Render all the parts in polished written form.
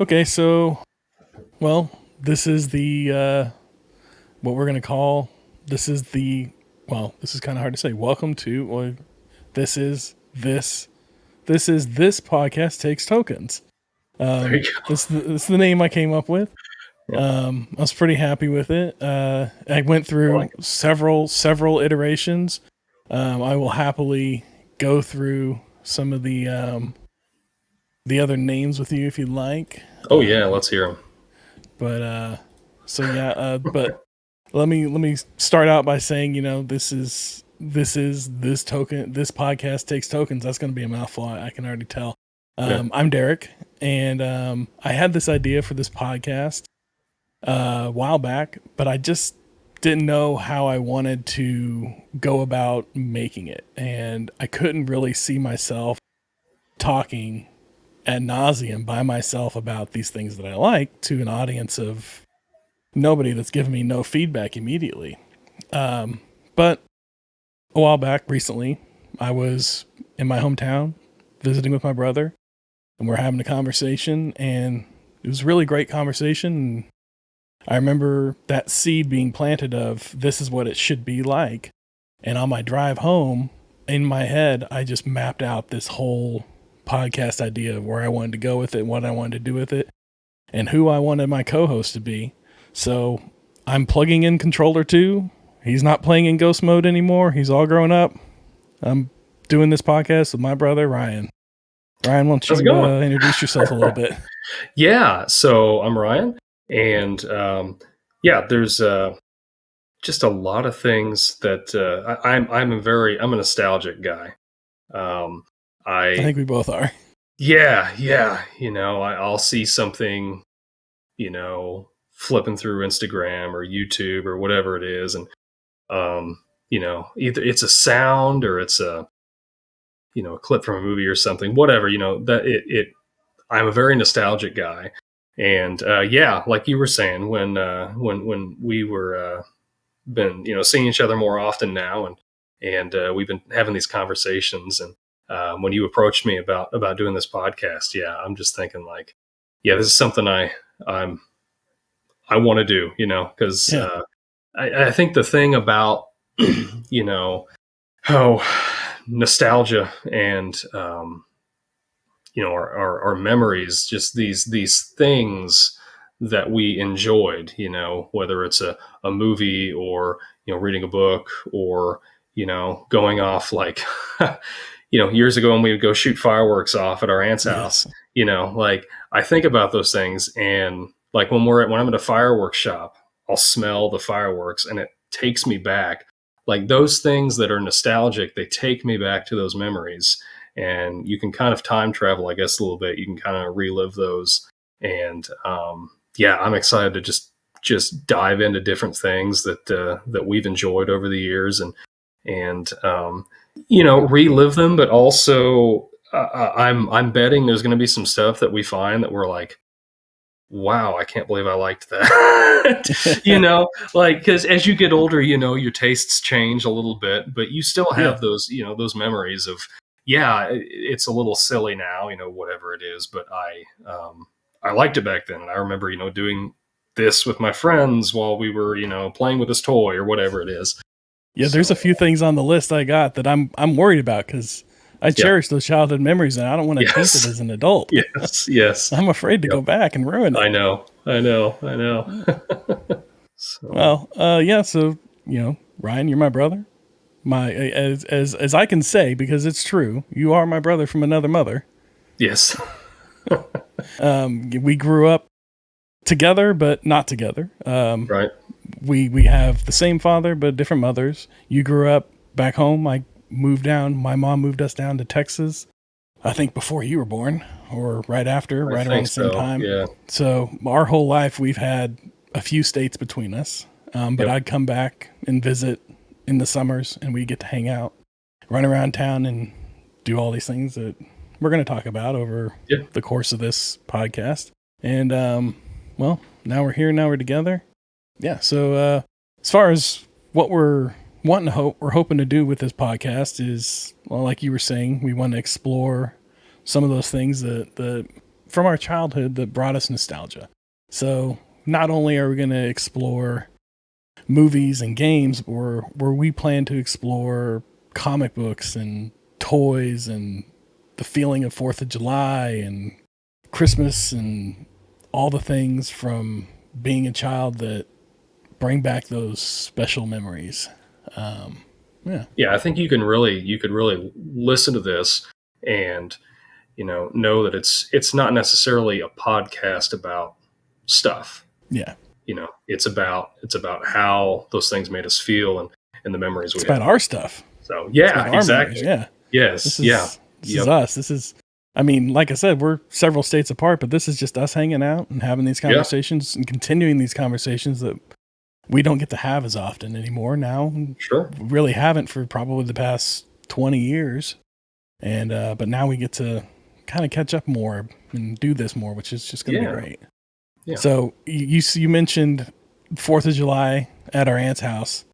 Okay, so, well, this is the, what we're going to call, this is the, well, this is kind of hard to say. Welcome to, well, this is this, this podcast takes tokens. There you go. This is the name I came up with. Yep. I was pretty happy with it. I went I through like it. several iterations. I will happily go through some of the other names with you if you'd like. Oh yeah, let's hear them. But so yeah, but let me start out by saying, this token, this podcast takes tokens. That's going to be a mouthful. I can already tell. Yeah. I'm Deric, and I had this idea for this podcast a while back, but I just didn't know how I wanted to go about making it, and I couldn't really see myself talking ad nauseum by myself about these things that I like to an audience of nobody that's giving me no feedback immediately. But a while back, recently, I was in my hometown visiting with my brother, and we're having a conversation, and it was a really great conversation. And I remember that seed being planted of this is what it should be like. And on my drive home, in my head, I just mapped out this whole podcast idea of where I wanted to go with it, what I wanted to do with it, and who I wanted my co-host to be. So I'm plugging in controller 2. He's not playing in ghost mode anymore. He's all grown up. I'm doing this podcast with my brother, Ryan. Ryan, why don't How's it you going? introduce yourself a little bit? Yeah. So I'm Ryan, and yeah, there's just a lot of things that I'm a nostalgic guy. Um, I I think we both are. yeah. I'll see something, flipping through Instagram or YouTube or whatever it is, and either it's a sound or it's a clip from a movie or something, whatever, that I'm a very nostalgic guy. And yeah, like you were saying, when we were been seeing each other more often now, and we've been having these conversations, and when you approached me about doing this podcast, yeah, I'm just thinking like, yeah, this is something I'm I want to do, because Yeah. I think the thing about how nostalgia and our memories, just these things that we enjoyed, whether it's a movie or reading a book or going off like years ago when we would go shoot fireworks off at our aunt's house. Yes. Like I think about those things, and like when I'm at a fireworks shop, I'll smell the fireworks and it takes me back. Like those things that are nostalgic, they take me back to those memories, and you can kind of time travel, I guess, a little bit. You can kind of relive those. And yeah, I'm excited to just dive into different things that we've enjoyed over the years, and relive them. But also, I'm betting there's going to be some stuff that we find that we're like, wow, I can't believe I liked that. Like, because as you get older, your tastes change a little bit, but you still Yeah. have those memories of, yeah, it's a little silly now, whatever it is, but I liked it back then. And I remember, doing this with my friends while we were, playing with this toy or whatever it is. Yeah, So, there's a few things on the list I got that I'm worried about because I yeah. cherish those childhood memories and I don't want to taint Yes. it as an adult. Yes. I'm afraid to Yep. go back and ruin it. I know. So, Well, yeah. So Ryan, you're my brother. My as I can say because it's true. You are my brother from another mother. yes. We grew up together, but not together. Right. We have the same father, but different mothers. You grew up back home. I moved down. My mom moved us down to Texas. I think before you were born, or right after, I right around think the same so. time. Yeah. So our whole life, we've had a few states between us. But Yep. I'd come back and visit in the summers, and we get to hang out, run around town, and do all these things that we're going to talk about over Yeah. the course of this podcast. And well, now we're here. Now we're together. Yeah. So as far as what we're hoping to do with this podcast is, well, like you were saying, we want to explore some of those things that from our childhood that brought us nostalgia. So not only are we going to explore movies and games, but where we plan to explore comic books and toys and the feeling of 4th of July and Christmas and all the things from being a child that bring back those special memories. Yeah, I think you could really listen to this and know that it's not necessarily a podcast about stuff. Yeah. It's about how those things made us feel and the memories it's we about have. our stuff. So yeah, exactly. Memories, yeah. Yes. This is us. This is, I mean, like I said, we're several states apart, but this is just us hanging out and having these conversations and continuing these conversations that we don't get to have as often anymore now. Sure. We really haven't for probably the past 20 years. And, but now we get to kind of catch up more and do this more, which is just going to be great. Yeah. So you mentioned 4th of July at our aunt's house,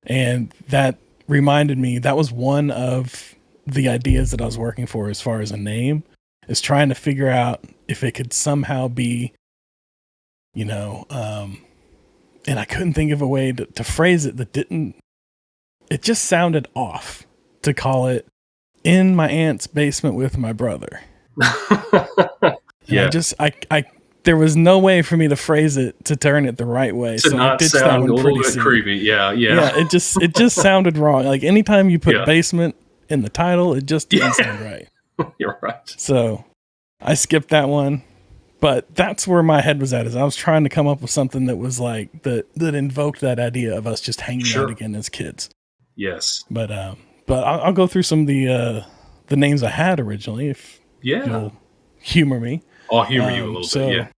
and that reminded me that was one of the ideas that I was working for as far as a name, is trying to figure out if it could somehow be, and I couldn't think of a way to phrase it that didn't, it just sounded off to call it In My Aunt's Basement with My Brother. Yeah. I there was no way for me to phrase it to turn it the right way. To not sound a little bit creepy. Yeah. It just sounded wrong. Like anytime you put basement in the title, it just didn't sound right. You're right. So I skipped that one. But that's where my head was at, is I was trying to come up with something that was like that invoked that idea of us just hanging out again as kids. Yes. But I'll go through some of the names I had originally if you'll humor me. I'll humor you a little bit. Yeah.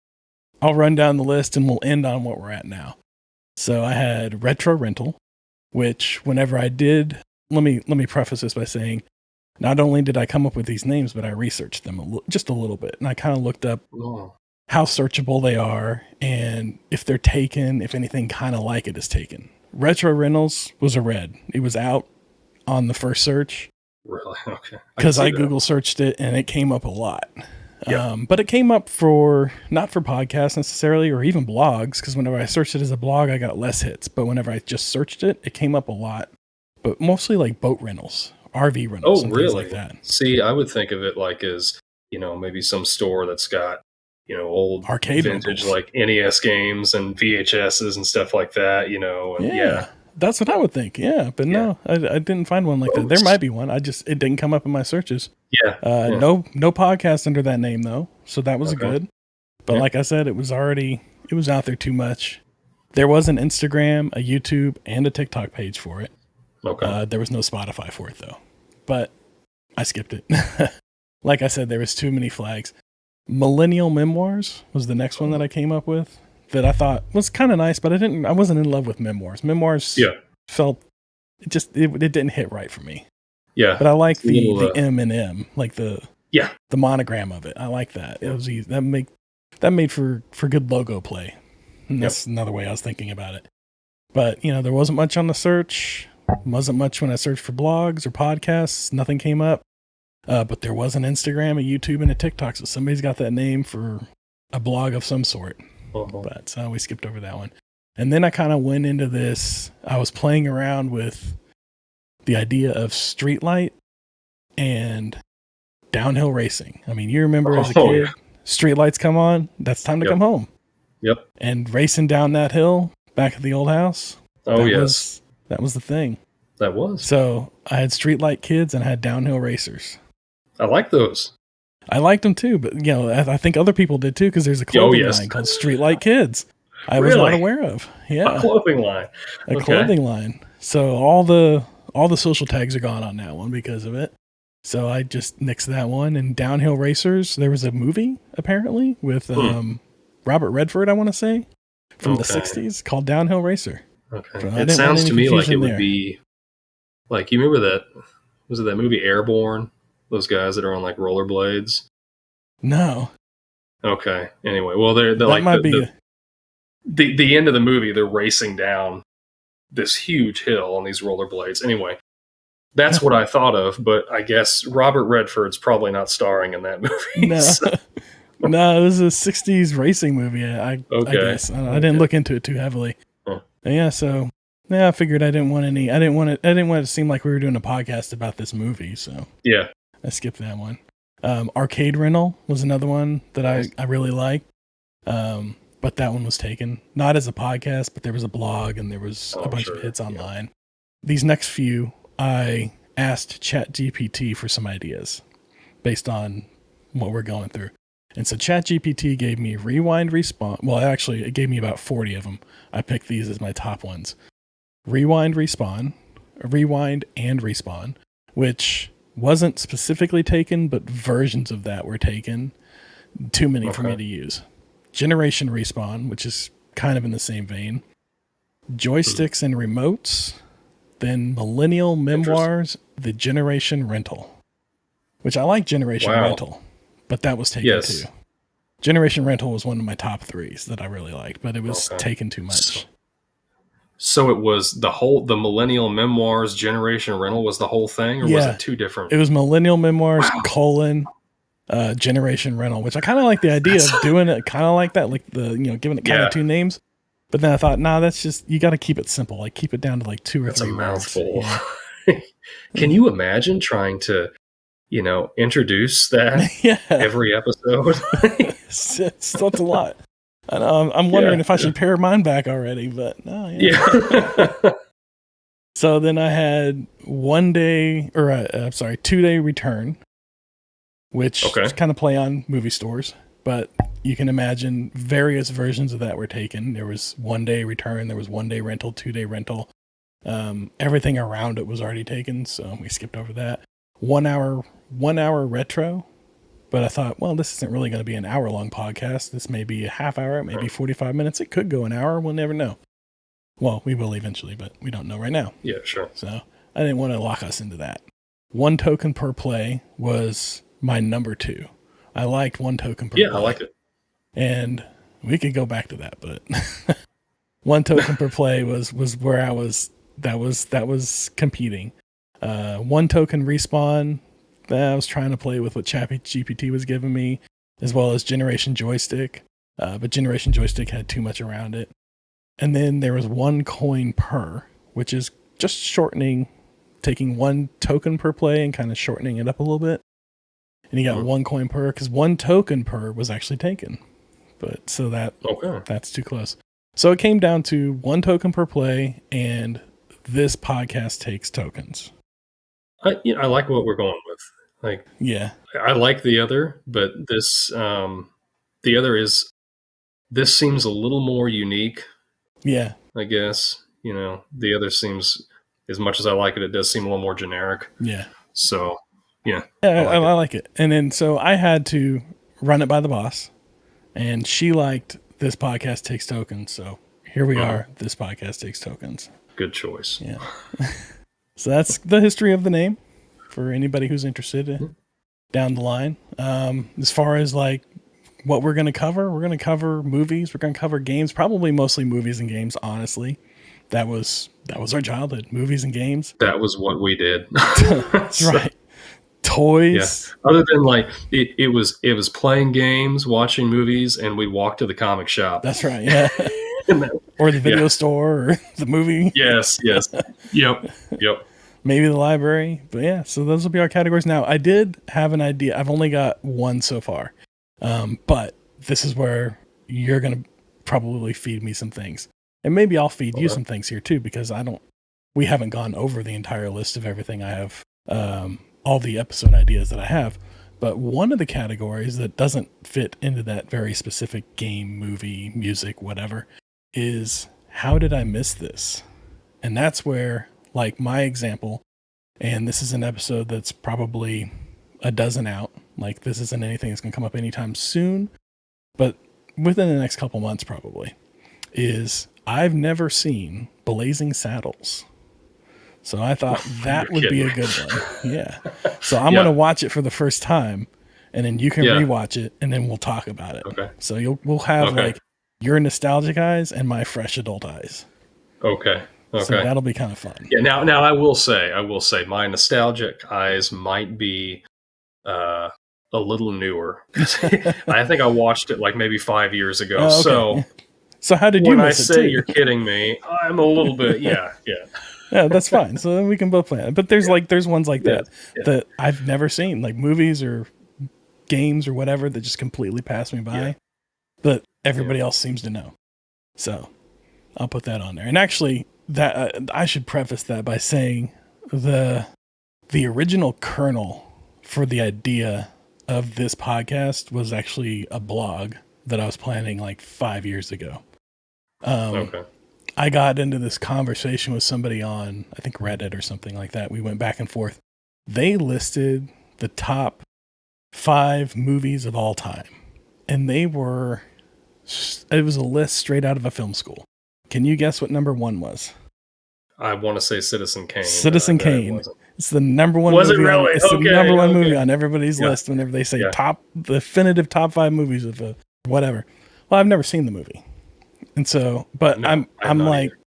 I'll run down the list and we'll end on what we're at now. So I had Retro Rental, which whenever I did, let me preface this by saying, not only did I come up with these names, but I researched them just a little bit. And I kind of looked up how searchable they are and if they're taken, if anything kind of like it is taken. Retro Rentals was a red. It was out on the first search. Really? Okay. Because I Google searched it and it came up a lot. Yep. But it came up not for podcasts necessarily or even blogs, because whenever I searched it as a blog, I got less hits. But whenever I just searched it, it came up a lot. But mostly like boat rentals. RV rentals and things like that. See, I would think of it like as, maybe some store that's got, old arcade vintage rentals. Like NES games and VHSs and stuff like that, and that's what I would think. Yeah. But no, I didn't find one like that. There might be one. it didn't come up in my searches. No podcast under that name though. So that was good. But like I said, it was out there too much. There was an Instagram, a YouTube, and a TikTok page for it. Okay. There was no Spotify for it though, but I skipped it. Like I said, there was too many flags. Millennial Memoirs was the next one that I came up with that I thought was kind of nice, but I wasn't in love with memoirs. Memoirs felt, it didn't hit right for me. Yeah. But I like the M and M, like the monogram of it. I like that. It was easy. That made for good logo play. And that's another way I was thinking about it. But, there wasn't much on the search. Wasn't much when I searched for blogs or podcasts. Nothing came up. But there was an Instagram, a YouTube, and a TikTok. So somebody's got that name for a blog of some sort. But so we skipped over that one. And then I kind of went into this. I was playing around with the idea of streetlight and downhill racing. I mean, you remember as a kid, streetlights come on. That's time to come home. Yep. And racing down that hill back at the old house. That was the thing. That was. So I had streetlight kids and I had downhill racers. I like those. I liked them too, but I think other people did too, because there's a clothing line called Streetlight Kids. I was not aware of. Yeah, a clothing line. A clothing line. So all the social tags are gone on that one because of it. So I just nixed that one. And downhill racers, there was a movie apparently with Robert Redford, I want to say, from the 60s called Downhill Racer. Okay. So it sounds to me like it would be like, you remember that, was it that movie Airborne? Those guys that are on like rollerblades? No. Okay. Anyway, well, they're like the end of the movie, they're racing down this huge hill on these rollerblades. Anyway, that's what I thought of, but I guess Robert Redford's probably not starring in that movie. No. So. No, it was a '60s racing movie. I Okay. guess I didn't look into it too heavily. Huh. Yeah, so yeah, I figured I didn't want it to seem like we were doing a podcast about this movie, so Yeah. I skipped that one. Arcade Rental was another one that Nice. I really liked. But that one was taken, not as a podcast, but there was a blog and there was a bunch of hits online. Yeah. These next few, I asked ChatGPT for some ideas based on what we're going through. And so ChatGPT gave me Rewind, Respawn. Well, actually, it gave me about 40 of them. I picked these as my top ones. Rewind, Respawn, Rewind, and Respawn, which wasn't specifically taken, but versions of that were taken. Too many for me to use. Generation Respawn, which is kind of in the same vein. Joysticks and Remotes. Then Millennial Memoirs, the Generation Rental. Which I like Generation Rental, but that was taken too. Generation Rental was one of my top 3s that I really liked, but it was taken too much. So it was the Millennial Memoirs Generation Rental was the whole thing, or was it 2 different? It was Millennial Memoirs, Generation Rental, which I kind of like the idea of doing it kind of like that, like giving it kind of 2 names. But then I thought, that's just, you got to keep it simple. Like keep it down to like 2 or 3 words. Mouthful. Yeah. Can you imagine trying to, introduce that every episode? It's a lot. And I'm wondering if I should pare mine back already, but no. Yeah. So then I had 2-day return, which kind of play on movie stores, but you can imagine various versions of that were taken. There was 1-day return, there was 1-day rental, 2-day rental. Everything around it was already taken, so we skipped over that. 1 hour retro, but I thought, well, this isn't really going to be an hour-long podcast. This may be a half hour, maybe 45 minutes. It could go an hour. We'll never know. Well, we will eventually, but we don't know right now. Yeah, sure. So I didn't want to lock us into that. 1 token per play was my number 2. I liked 1 token per play. Yeah, I like it. And we could go back to that, but 1 token per play was where I was. That was competing. 1 token Respawn. I was trying to play with what GPT was giving me, as well as Generation Joystick. But Generation Joystick had too much around it. And then there was 1 coin per, which is just shortening, taking 1 token per play and kind of shortening it up a little bit. And you got 1 coin per, because 1 token per was actually taken. But so that's too close. So it came down to 1 token per play, and this podcast takes tokens. I like what we're going with. Like, I like the other, but this, the other is, this seems a little more unique. Yeah. I guess, the other seems, as much as I like it, it does seem a little more generic. Yeah. So, yeah. I like it. And then, so I had to run it by the boss, and she liked this podcast takes tokens. So here we are. This podcast takes tokens. Good choice. Yeah. So that's the history of the name for anybody who's interested down the line. As far as like what we're going to cover movies, we're going to cover games, probably mostly movies and games. Honestly, that was our childhood, movies and games. That was what we did. That's right. Toys. Yeah. Other than like it was playing games, watching movies, and we'd walk to the comic shop. That's right. Yeah. Or the video store or the movie. Yes. Yep. Maybe the library. But yeah, so those will be our categories. Now, I did have an idea. I've only got 1 so far. But this is where you're going to probably feed me some things. And maybe I'll feed you some things here too, because we haven't gone over the entire list of everything I have, all the episode ideas that I have. But one of the categories that doesn't fit into that very specific game, movie, music, whatever, is how did I miss this? And that's where, like my example, and this is an episode that's probably a dozen out. Like this isn't anything that's going to come up anytime soon, but within the next couple months probably, is I've never seen Blazing Saddles. So I thought that would be a good one. Yeah. So I'm going to watch it for the first time, and then you can rewatch it, and then we'll talk about it. Okay. So we'll have like your nostalgic eyes and my fresh adult eyes. Okay. So that'll be kind of fun. Yeah. Now I will say my nostalgic eyes might be a a little newer. I think I watched it like maybe 5 years ago. Oh, okay. So So how did you when I miss it say too? you're kidding me, I'm a little bit, yeah. Yeah, that's fine. So then we can both plan it. But there's there's ones like Yeah, that that I've never seen, like movies or games or whatever that just completely pass me by. But everybody else seems to know. So I'll put that on there. And actually, that I should preface that by saying the original kernel for the idea of this podcast was actually a blog that I was planning like 5 years ago. Okay. I got into this conversation with somebody on, I think, Reddit or something like that. We went back and forth. They listed the top 5 movies of all time. And it was a list straight out of a film school. Can you guess what number 1 was? I want to say Citizen Kane. Citizen Kane. It's the number 1 Was movie. it really? It's the number 1 movie on everybody's list whenever they say definitive top 5 movies of whatever. Well, I've never seen the movie. And so, but no, I'm like, either.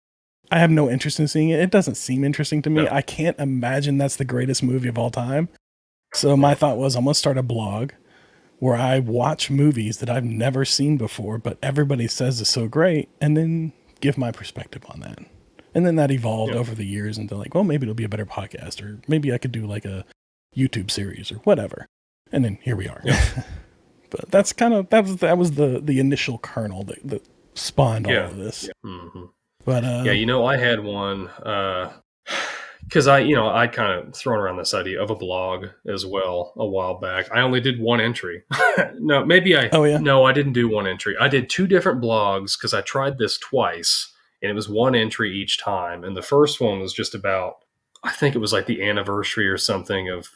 I have no interest in seeing it. It doesn't seem interesting to me. No. I can't imagine that's the greatest movie of all time. So my thought was, I'm going to start a blog where I watch movies that I've never seen before, but everybody says is so great, and then give my perspective on that. And then that evolved over the years into like, well, maybe it'll be a better podcast, or maybe I could do like a YouTube series or whatever. And then here we are. Yeah. But that's kind of, that was the initial kernel that spawned all of this. Yeah. Mm-hmm. But I had one because I'd kind of thrown around this idea of a blog as well a while back. I only did one entry. No, I didn't do one entry. I did 2 different blogs because I tried this twice, and it was one entry each time. And the first one was just about, I think it was like the anniversary or something of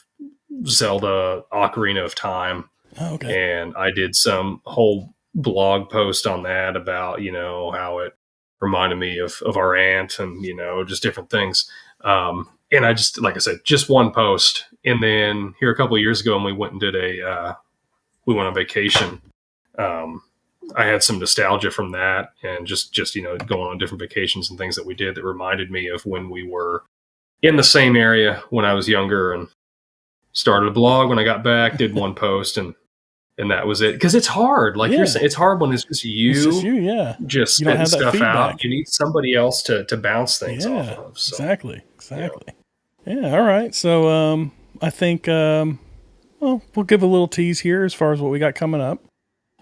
Zelda Ocarina of Time. Oh, okay. And I did some whole blog post on that about, how it reminded me of our aunt and, just different things. And I just, like I said, just one post. And then here a couple of years ago, when we went and did we went on vacation, I had some nostalgia from that, and just going on different vacations and things that we did that reminded me of when we were in the same area when I was younger, and started a blog when I got back, did one post, and that was it. Because it's hard. Like you're saying, it's hard when it's just you. It's just you, yeah. Just spitting stuff out. You need somebody else to bounce things off of. So. Exactly. Yeah, all right. So I think, we'll give a little tease here as far as what we got coming up.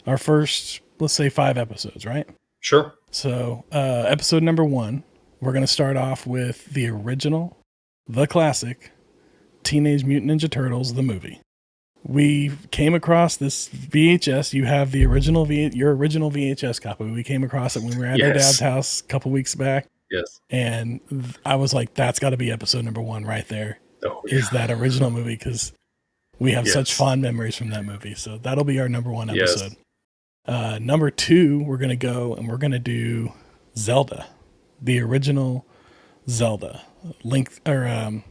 Our first, let's say 5 episodes, right? Sure. So episode number 1, we're going to start off with the original, the classic, Teenage Mutant Ninja Turtles, the movie. We came across this VHS. You have the original your original VHS copy. We came across it when we were at our dad's house a couple weeks back. Yes. And I was like, that's got to be episode number 1 right there. Oh, yeah. Is that original movie, because we have such fond memories from that movie. So that'll be our number 1 episode. Yes. Number 2, we're going to go and we're going to do Zelda, the original Zelda. The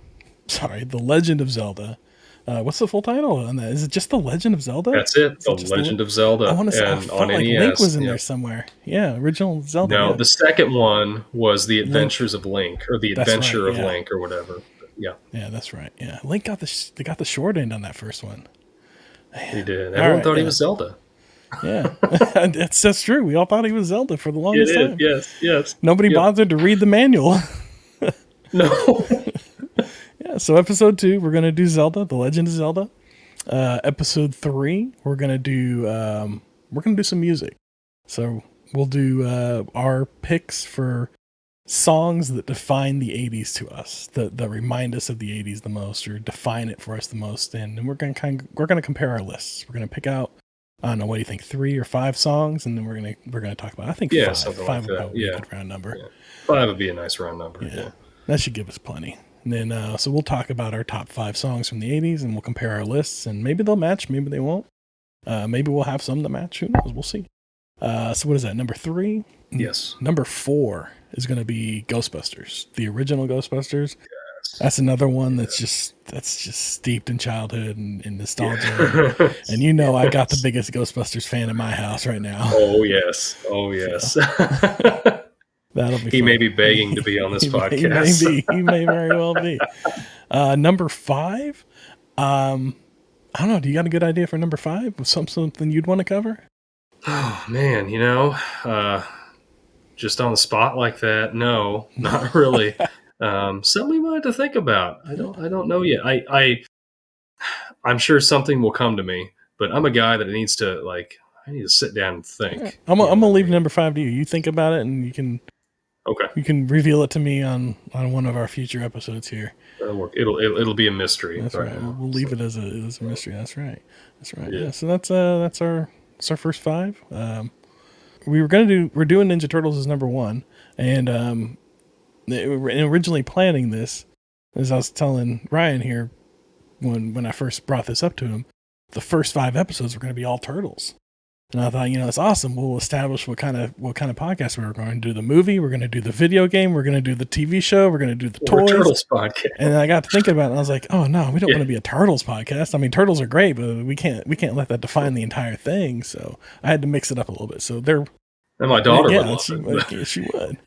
Legend of Zelda. What's the full title on that? Is it just The Legend of Zelda? That's it. The Legend of Zelda. I want to say, I felt like NES. Link was in there somewhere. Yeah, original Zelda. No, the second one was The Adventures of Link, or The Adventure of Link, or whatever. Yeah. Yeah, that's right. Yeah, Link got the short end on that first one. Man. He did. Everyone thought he was Zelda. Yeah, that's true. We all thought he was Zelda for the longest time. Yes. Nobody bothered to read the manual. No. Yeah, so episode 2, we're going to do Zelda, The Legend of Zelda. Episode 3, we're going to do some music. So we'll do our picks for songs that define the 80s to us, that remind us of the 80s the most, or define it for us the most. And then we're going to compare our lists. We're going to pick out, I don't know, what do you think, 3 or 5 songs, and then we're gonna talk about, I think 5. Something 5 like that. Would be a good round number. Yeah. 5 would be a nice round number. Yeah. That should give us plenty. And then, so we'll talk about our top 5 songs from the 80s, and we'll compare our lists, and maybe they'll match, maybe they won't. Maybe we'll have some that match. Who knows? We'll see. So what is that? Number 3? Yes. Number 4 is going to be Ghostbusters, the original Ghostbusters. Yes. That's another one that's just steeped in childhood and nostalgia. And I got the biggest Ghostbusters fan in my house right now. Oh yes. So. That'll be he fun. may be begging to be on this podcast. He may very well be. Number 5, I I don't know. Do you got a good idea for number 5? Something you'd want to cover? Oh man, just on the spot like that, no, not really. Something we might have to think about. I don't know yet. I'm sure something will come to me, but I'm a guy that needs to I need to sit down and think. I'm gonna leave number 5 to you. You think about it, and Okay, you can reveal it to me on one of our future episodes here. that'll work. It'll be a mystery. That's right. Now. We'll leave it as a mystery. That's right. That's right. Yeah. Yeah. So that's our first 5. We're doing Ninja Turtles as number 1, and originally planning this, as I was telling Ryan here when I first brought this up to him, the first 5 episodes were going to be all turtles. And I thought, it's awesome. We'll establish what kind of podcast we're going to do. The movie, we're going to do the video game, we're going to do the TV show, we're going to do the toys. Turtles podcast. And I got to thinking about it, and I was like, oh no, we don't want to be a Turtles podcast. I mean, turtles are great, but we can't let that define the entire thing. So I had to mix it up a little bit. So they're and my daughter would love it. Yeah, she would.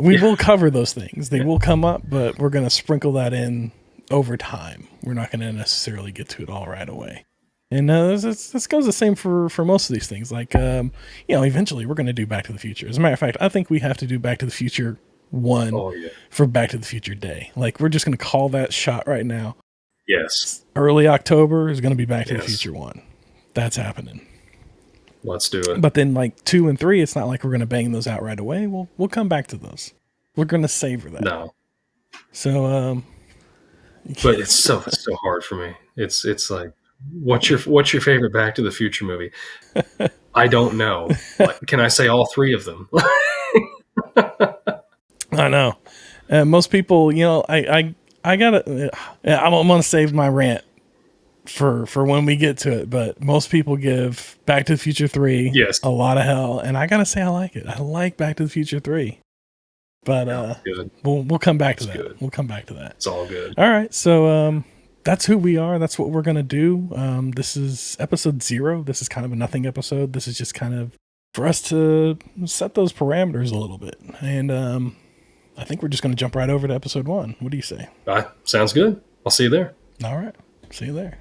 We will cover those things. They will come up, but we're going to sprinkle that in over time. We're not going to necessarily get to it all right away. And this goes the same for most of these things. Like, eventually we're going to do Back to the Future. As a matter of fact, I think we have to do Back to the Future 1 for Back to the Future Day. Like, we're just going to call that shot right now. Yes. Early October is going to be Back to the Future 1. That's happening. Let's do it. But then, like 2 and 3, it's not like we're going to bang those out right away. We'll come back to those. We're going to savor that. No. So, but it's so hard for me. It's like, what's your favorite Back to the Future movie? I don't know. Can I say all 3 of them? I know. Most people, I gotta. I'm gonna save my rant for when we get to it. But most people give Back to the Future 3 a lot of hell, and I gotta say I like it. I like Back to the Future 3. But good. We'll come back to that. Good. We'll come back to that. It's all good. All right. So that's who we are. That's what we're going to do. This is episode 0. This is kind of a nothing episode. This is just kind of for us to set those parameters a little bit. And I think we're just going to jump right over to episode 1. What do you say? Sounds good. I'll see you there. All right. See you there.